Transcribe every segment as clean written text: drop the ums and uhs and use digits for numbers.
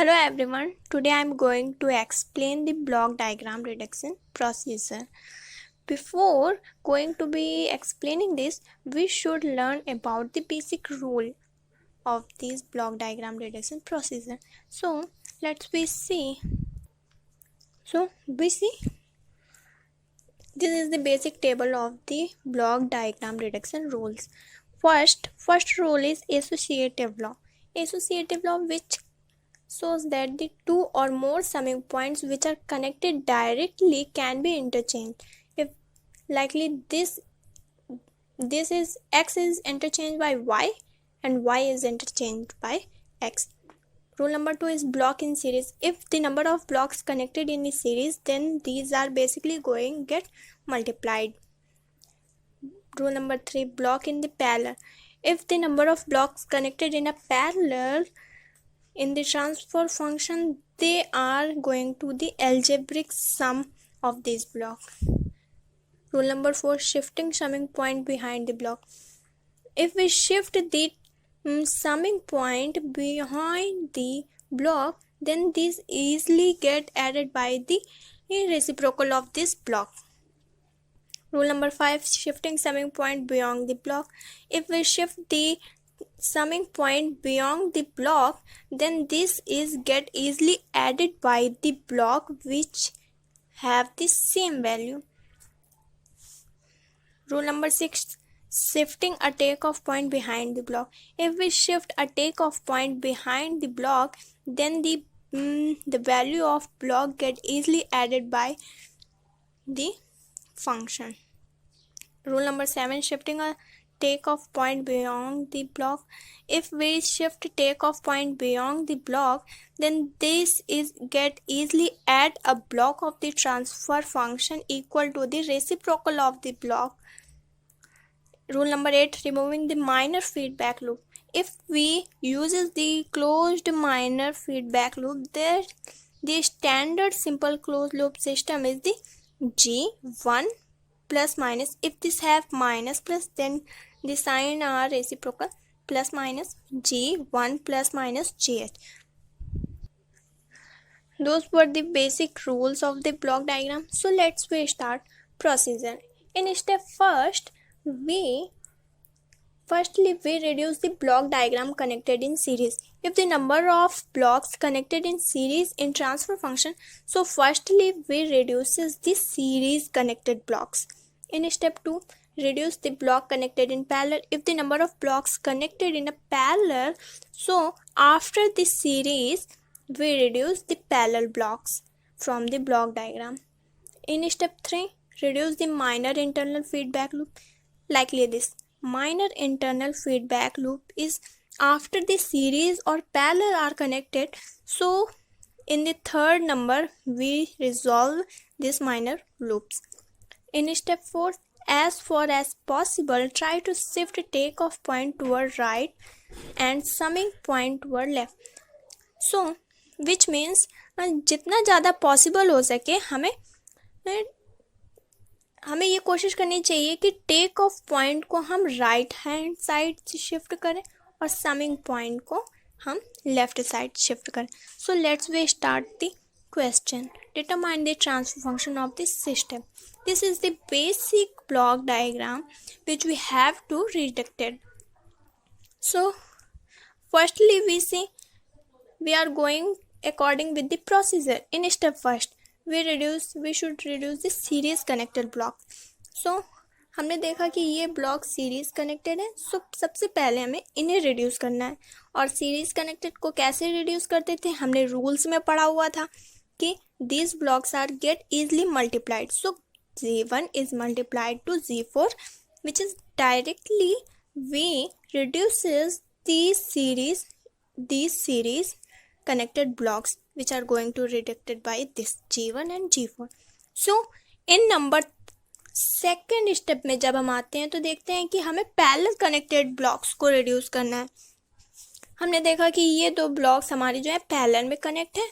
Hello everyone, today I am going to explain the block diagram reduction procedure. Before going to be explaining this, we should learn about the basic rule of this block diagram reduction procedure. So let's see. This is the basic table of the block diagram reduction rules. First rule is associative law. Associative law which shows that the two or more summing points which are connected directly can be interchanged. If likely this is x is interchanged by y and y is interchanged by x. Rule number 2 is block in series. If the number of blocks connected in the series, then these are basically going get multiplied. Rule number 3, block in the parallel. If the number of blocks connected in a parallel in the transfer function, they are going to the algebraic sum of these blocks. Rule number 4, shifting summing point behind the block. If we shift the summing point behind the block, then these easily get added by the reciprocal of this block. Rule number 5, shifting summing point beyond the block. If we shift the summing point beyond the block, then this is get easily added by the block which have the same value. Rule number 6, shifting a takeoff point behind the block. If we shift a takeoff point behind the block, then the value of block get easily added by the function. Rule number 7, shifting a takeoff point beyond the block. If we shift takeoff point beyond the block, then this is get easily add a block of the transfer function equal to the reciprocal of the block. Rule number 8, removing the minor feedback loop. If we uses the closed minor feedback loop, then the standard simple closed loop system is the G1 plus minus. If this have minus plus, then the sign are reciprocal, plus minus G1 plus minus GH. Those were the basic rules of the block diagram. So let's start procedure. In step firstly we reduce the block diagram connected in series. If the number of blocks connected in series in transfer function, so firstly we reduces the series connected blocks. In step 2, reduce the block connected in parallel. If the number of blocks connected in a parallel, so after the series we reduce the parallel blocks from the block diagram. In step 3, reduce the minor internal feedback loop. Likely this minor internal feedback loop is after the series or parallel are connected, so in the third number we resolve these minor loops. In step 4, as far as possible try to shift takeoff point toward right and summing point toward left. So which means जितना ज़्यादा possible हो सके हमें ये कोशिश करनी चाहिए कि टेक ऑफ पॉइंट को हम राइट हैंड साइड से शिफ्ट करें और समिंग पॉइंट को हम लेफ्ट साइड शिफ्ट करें. So let's we start the question. Determine the transfer function of this system. This is the basic block diagram which we have to reduct it. So firstly we are going according with the procedure. In step first we should reduce the series connected block. So हमने देखा कि ये block series connected है. सो सबसे पहले हमें इन्हें reduce करना है. और सीरीज कनेक्टेड को कैसे रिड्यूस करते थे, हमने रूल्स में पढ़ा हुआ था कि these blocks are get easily multiplied. So G1 is multiplied to G4, which is directly we reduces these series connected blocks which are going to reduced by this G1 and G4. So in number second step में जब हम आते हैं तो देखते हैं कि हमें पैरेलल कनेक्टेड ब्लॉक्स को रिड्यूस करना है. हमने देखा कि ये दो ब्लॉक्स हमारे जो है पैरेलल में कनेक्ट है.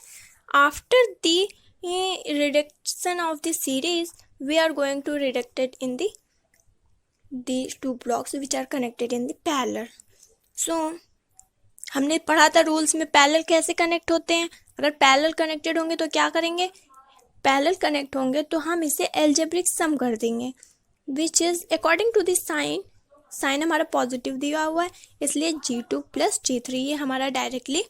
After the reduction of the series we are going to reduct it in these two blocks which are connected in the parallel. So हमने पढ़ा था रूल्स में पैरेलल कैसे कनेक्ट होते हैं। अगर पैरेलल कनेक्टेड होंगे तो क्या करेंगे, पैरेलल कनेक्ट होंगे तो हम इसे एल्जेब्रिक सम कर देंगे, which is according to this sign, sign हमारा पॉजिटिव दिया हुआ है इसलिए G2 + G3 ये हमारा डायरेक्टली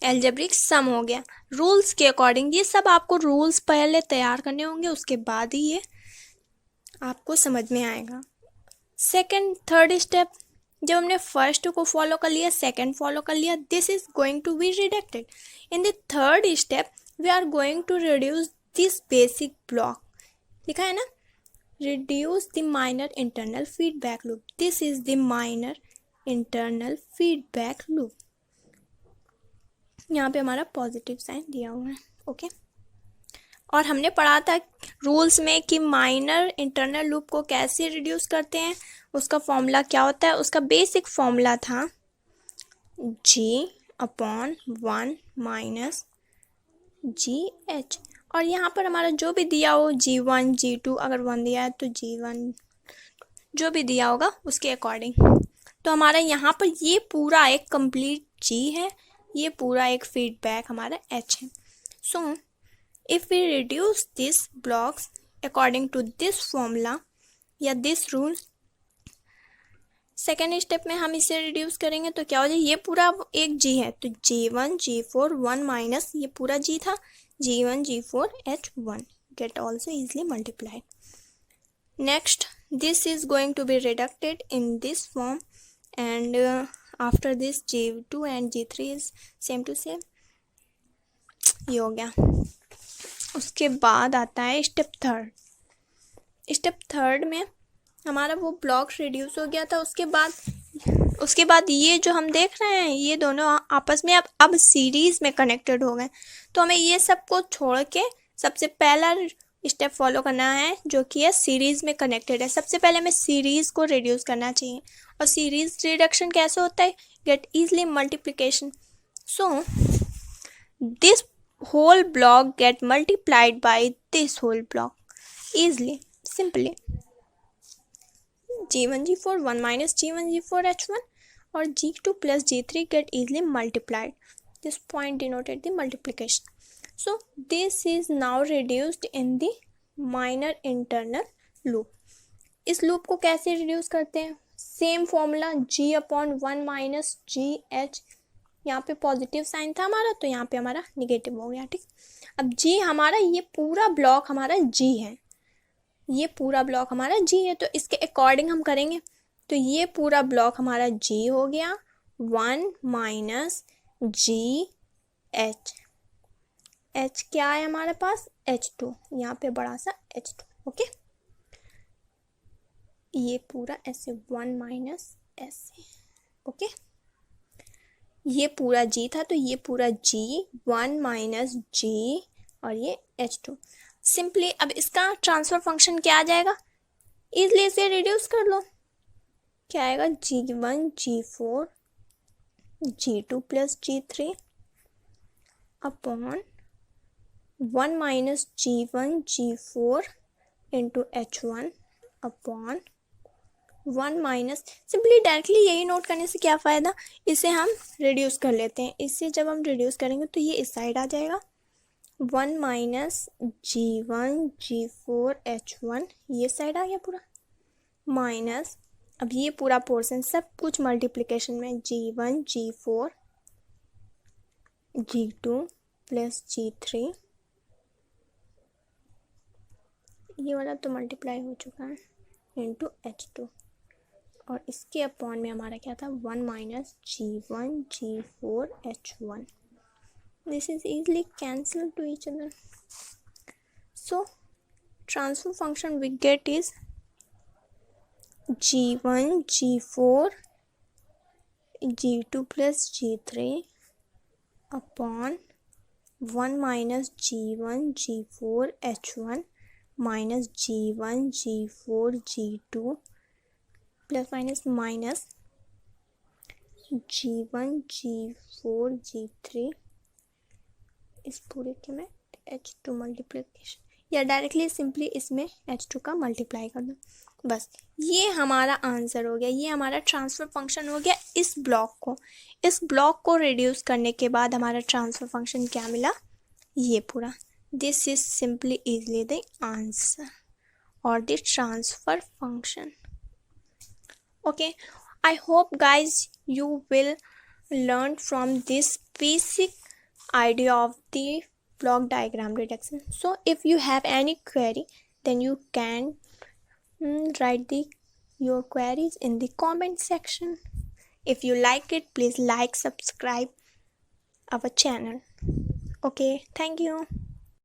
एल्जेब्रिक सम हो गया रूल्स के अकॉर्डिंग। ये सब आपको रूल्स पहले तैयार करने होंगे, उसके बाद ही ये आपको समझ में आएगा। सेकंड थर्ड स्टेप, जब हमने फर्स्ट को फॉलो कर लिया, सेकंड फॉलो कर लिया, this is going to be redacted. In the third step we are going to reduce this basic block, लिखा है ना, reduce the minor internal feedback loop. This is the minor internal feedback loop. यहाँ पे हमारा positive sign दिया हुआ है, okay. और हमने पढ़ा था रूल्स में कि माइनर इंटरनल लूप को कैसे रिड्यूस करते हैं, उसका फॉर्मूला क्या होता है। उसका बेसिक फॉर्मूला था G/1 - GH। और यहाँ पर हमारा जो भी दिया हो G1 G2, अगर 1 दिया है तो G1 जो भी दिया होगा उसके अकॉर्डिंग। तो हमारा यहाँ पर ये पूरा एक कंप्लीट G है, ये पूरा एक फीडबैक हमारा H है। So if we reduce this blocks according to this formula या दिस रूल, सेकेंड स्टेप में हम इसे रिड्यूस करेंगे तो क्या हो जाए, ये पूरा एक G है तो G1 G4 1 माइनस ये पूरा G था G1 G4 H1 get also easily multiplied. Next this is going to be reducted in this form and after this G2 and G3 is same to same, ये हो गया। उसके बाद आता है स्टेप थर्ड। स्टेप थर्ड में हमारा वो ब्लॉक रिड्यूस हो गया था, उसके बाद ये जो हम देख रहे हैं ये दोनों आपस में अब सीरीज में कनेक्टेड हो गए। तो हमें ये सब को छोड़ के सबसे पहला स्टेप फॉलो करना है जो कि है सीरीज में कनेक्टेड है। सबसे पहले हमें सीरीज को रिड्यूस करना चाहिए। और सीरीज रिडक्शन कैसे होता है, get easily multiplication. So this whole block get multiplied by this whole block easily, simply. G1 G4 1 minus G1 G4 H1 or G2 plus G3 get easily multiplied. This point denoted the multiplication. So this is now reduced in the minor internal loop. इस loop को कैसे reduce करते हैं, same formula G/1 minus GH। यहाँ पे positive sign था हमारा तो यहाँ पे हमारा निगेटिव हो गया, ठीक। अब G हमारा ये पूरा ब्लॉक हमारा G है, ये पूरा ब्लॉक हमारा G है तो इसके अकॉर्डिंग हम करेंगे तो ये पूरा ब्लॉक हमारा G हो गया 1 माइनस GH। H क्या है हमारे पास H2, यहाँ पे बड़ा सा H2, ओके। ये पूरा ऐसे 1 माइनस ऐसे, ओके। ये पूरा G था तो ये पूरा G 1 माइनस G और ये H2। सिंपली अब इसका ट्रांसफर फंक्शन क्या आ जाएगा, इजली इसे रिड्यूस कर लो। क्या आएगा G1 G4 G2 plus G3 upon 1 minus G1 G4 into H1 upon 1 minus, simply directly यही नोट करने से क्या फ़ायदा, इसे हम रिड्यूस कर लेते हैं। इससे जब हम रिड्यूस करेंगे तो ये इस साइड आ जाएगा 1 माइनस G1 G4 H1, ये साइड आ गया पूरा, माइनस अब ये पूरा पोर्शन सब कुछ मल्टीप्लिकेशन में G1 G4 G2 plus G3, ये वाला तो मल्टीप्लाई हो चुका है इंटू H2 और इसके अपॉन में हमारा क्या था 1 minus G1 G4 H1। This is easily cancelled to each other. So transfer function we get is G1 G4 G2 plus G3 upon 1 minus G1 G4 H1 minus G1 G4 G2 plus minus G1 G4 G3 इस पूरे के में H2 multiplication, या directly simply इसमें H2 का multiply कर दो। बस ये हमारा आंसर हो गया, ये हमारा ट्रांसफर फंक्शन हो गया। इस ब्लॉक को रिड्यूस करने के बाद हमारा ट्रांसफर फंक्शन क्या मिला, ये पूरा। This is simply easily the answer और the transfer function. Okay, I hope guys you will learn from this basic idea of the block diagram reduction. So if you have any query, then you can write your queries in the comment section. If you like it, please like, subscribe our channel. Okay, thank you.